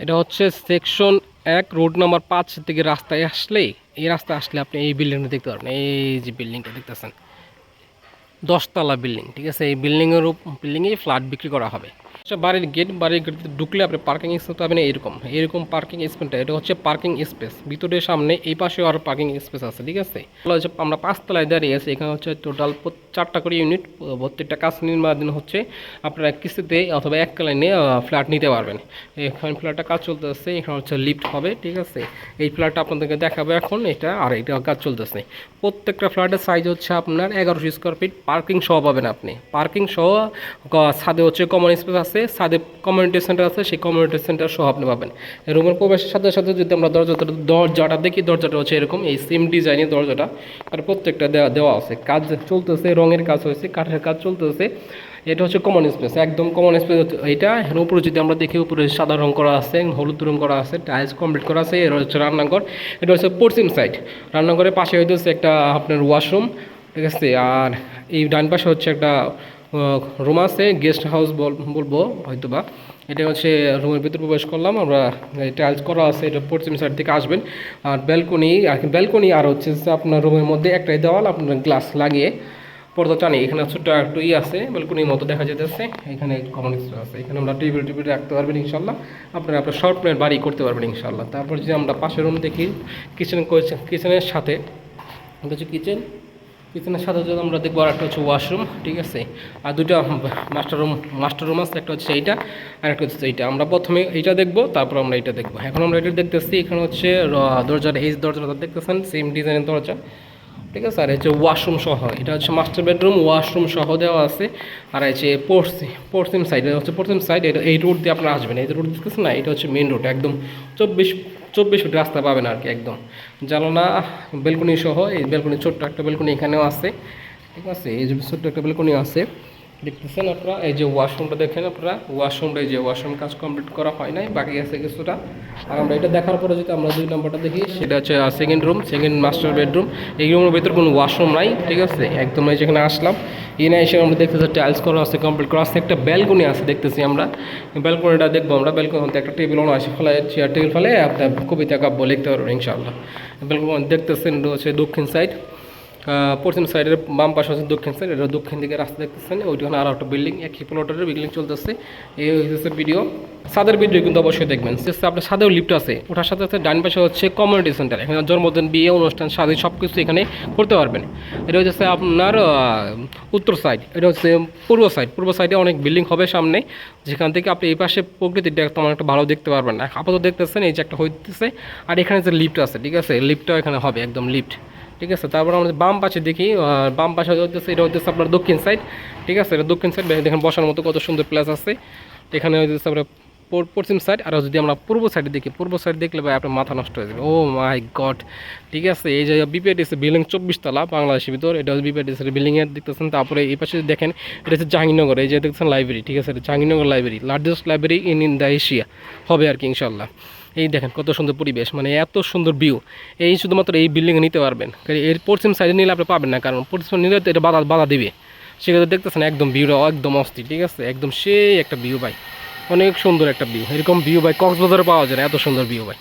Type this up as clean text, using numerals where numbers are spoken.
এটা হচ্ছে section 1 road number 5 থেকে রাস্তায় আসলে, এই রাস্তায় আসলে আপনি এই বিল্ডিংটা দেখতে পারবেন। এই যে বিল্ডিংটা দেখতেছেন, 10 তলা বিল্ডিং, ঠিক আছে। এই বিল্ডিংয়ে ফ্ল্যাট বিক্রি করা হবে। আচ্ছা, বাড়ির গেট ঢুকলে আপনি পার্কিং স্পেস পাবেন। এরকম পার্কিং স্পেসটা, এটা হচ্ছে পার্কিং স্পেস। ভিতরের সামনে এই পাশে আরও পার্কিং স্পেস আছে, ঠিক আছে। আমরা 5 তলায় দাঁড়িয়ে আছি। এখানে হচ্ছে টোটাল 4টা করে ইউনিট, প্রত্যেকটা কাজ নির্মাণ হচ্ছে। আপনারা কিস্তিতে অথবা এক লাইনে ফ্ল্যাট নিতে পারবেন। এখানে ফ্ল্যাটটা কাজ চলতেছে, এখানে হচ্ছে লিফট হবে, ঠিক আছে। এই ফ্ল্যাটটা আপনাদেরকে দেখাবো এখন। এটা কাজ চলতেছে। প্রত্যেকটা ফ্ল্যাটের সাইজ হচ্ছে আপনার 1100 স্কোয়ার ফিট। পার্কিং সহ পাবেন আপনি। পার্কিং সহ ছাদে হচ্ছে কমন স্পেস আছে, ছাদে কমিউনিটি সেন্টার আছে, সেই কমিউনিটি সেন্টার সহ আপনি পাবেন। রুমের প্রবেশের সাথে সাথে যদি আমরা দরজাটা দেখি, দরজাটা হচ্ছে এরকম, এই সেম ডিজাইনের দরজাটা। আর প্রত্যেকটা দেওয়া আছে, কাজ চলতেছে, রঙের কাজ হয়েছে, কাঠের কাজ চলতেছে। এটা হচ্ছে কমন স্পেস, একদম কমন স্পেস এটা। উপরে যদি আমরা দেখি, উপরে সাদা রং করা আছে, হলুদ রং করা আছে, টাইলস কমপ্লিট করা আছে। এটা হচ্ছে রান্নাঘর, এটা হচ্ছে পশ্চিম সাইড। রান্নাঘরের পাশে হইতেছে একটা আপনার ওয়াশরুম, ঠিক আছে। আর এই ডান পাশে হচ্ছে একটা রুম আছে, গেস্ট হাউস বলবো হয়তোবা। এটা হচ্ছে রুমের ভিতরে প্রবেশ করলাম আমরা, টাইলস করা আছে, এটা পশ্চিম সাইড থেকে আসবেন। আর ব্যালকনি আর হচ্ছে আপনার রুমের মধ্যে একটাই দেওয়াল, আপনার গ্লাস লাগিয়ে পর্দা টানি। এখানে ছোট্ট একটু আছে, ব্যালকনির মতো দেখা যেতেছে। এখানে কমন স্পেস আছে, এখানে আমরা টেবিল রাখতে পারবেন ইনশাল্লাহ। আপনার শর্ট প্লেন বাড়ি করতে পারবেন ইনশাল্লাহ। তারপর যদি আমরা পাশের রুম দেখি, কিচেনের সাথে এটা হচ্ছে কিচেনের সাথে যদি আমরা দেখবো, আর একটা হচ্ছে ওয়াশরুম, ঠিক আছে। আর দুটো মাস্টার রুম আছে, একটা হচ্ছে এইটা আর একটা হচ্ছে এইটা। আমরা প্রথমে এইটা দেখবো, তারপর আমরা এইটা দেখবো। এখন আমরা এটা দেখতেছি, এখানে হচ্ছে দরজাটা দেখতেছেন, সেম ডিজাইনের দরজা, ঠিক আছে। আর হচ্ছে ওয়াশরুম সহ, এটা হচ্ছে মাস্টার বেডরুম, ওয়াশরুম সহ দেওয়া আছে। আর হচ্ছে পশ্চিম সাইড, এটা এই রোড দিয়ে আপনারা আসবেন। এই রোড দেখতেছেন না, এটা হচ্ছে মেন রোড, একদম 24 ফিট রাস্তা পাবেন আর কি, একদম জানালা বেলকনি সহ। এই বেলকনি, ছোট্ট একটা বেলকনি এখানেও আছে, ঠিক আছে। এই যে ছোট্ট একটা বেলকনি আছে, দেখতেছেন আপনারা। এই যে ওয়াশরুমটা দেখেন আপনারা, ওয়াশরুমটা, এই যে ওয়াশরুম কাজ কমপ্লিট করা হয় নাই, বাকি আছে কিছুটা। আর আমরা এটা দেখার পরে যদি আমরা 2 নম্বরটা দেখি, সেটা হচ্ছে সেকেন্ড মাস্টার বেডরুম। এই রুমের ভিতরে কোনো ওয়াশরুম নাই, ঠিক আছে, একদম। এই যেখানে আসলাম, এনে এসে আমরা দেখতেছি টাইলস করা আছে, কমপ্লিট করা আছে। একটা ব্যালকনি আছে দেখতেছি আমরা, ব্যালকনিটা দেখবো আমরা। ব্যালকনিতে একটা টেবিল আছে, ফলে চেয়ার টেবিল ফেলে আপনার কবিতা কাব্য লিখতে পারবেন ইনশাআল্লাহ। ব্যালকনি দেখতেছেন, হচ্ছে দক্ষিণ সাইড। পশ্চিম সাইডের বাম পাশে হচ্ছে দক্ষিণ সাইড, এটা দক্ষিণ দিকে রাস্তা দেখতেছেন। ওইখানে আরও একটা বিল্ডিং, একই প্লটের বিল্ডিং চলতেছে। এই হচ্ছে ভিডিও, ছাদের ভিডিও কিন্তু অবশ্যই দেখবেন। আপনার ছাদেও লিফট আছে, ওঠার সাথে সাথে ডান পাশে হচ্ছে কমিউনিটি সেন্টার। এখানে জন্মদিন, বিয়ে অনুষ্ঠান, স্বাধীন সব কিছু এখানে করতে পারবেন। এটা হচ্ছে আপনার উত্তর সাইড, এটা হচ্ছে পূর্ব সাইডে অনেক বিল্ডিং হবে সামনে, যেখান থেকে আপনি এই পাশে প্রকৃতিটা তেমন একটা ভালো দেখতে পারবেন না। আপাতত দেখতেছেন এই যে একটা হইতেছে। আর এখানে যে লিফট আছে, ঠিক আছে, লিফটটাও এখানে হবে, একদম লিফট, ঠিক আছে। তারপর আমরা বাম পাশে দেখি, বাম পাশে হচ্ছে, এটা হচ্ছে আপনার দক্ষিণ সাইড, ঠিক আছে। এটা দক্ষিণ সাইড, দেখেন বসার মতো কত সুন্দর প্লেস আছে। এখানে হচ্ছে আমরা পশ্চিম সাইড। আর যদি আমরা পূর্ব সাইডে দেখি, পূর্ব সাইড দেখলে ভাই আপনার মাথা নষ্ট হয়ে যাবে। ও মাই গড, ঠিক আছে। এই যে বিপিআরটিসি বিল্ডিং 24 তলা বাংলাদেশের ভিতর, এটা হচ্ছে বিপিআরটিসি বিল্ডিংয়ের দেখতেছেন। তারপরে এই পাশে দেখেন, এটা হচ্ছে জাহাঙ্গীরনগর, এই যে দেখতেছেন লাইব্রেরি, ঠিক আছে। এটা Jahangirnagar library, largest library in the Asia হবে আর কি ইনশাল্লাহ। এই দেখেন কত সুন্দর পরিবেশ, মানে এত সুন্দর ভিউ। এই শুধুমাত্র এই বিল্ডিংয়ে নিতে পারবেন। এর পশ্চিম সাইডে নিলে আপনি পাবেন না, কারণ পশ্চিম নিলে তো এটা বাধা দিবে। সেক্ষেত্রে দেখতেছেন একদম ভিউটা একদম অস্থির, ঠিক আছে, একদম সেই একটা ভিউ ভাই, অনেক সুন্দর একটা ভিউ। এরকম ভিউ ভাই কক্সবাজারে পাওয়া যায় না, এত সুন্দর ভিউ ভাই।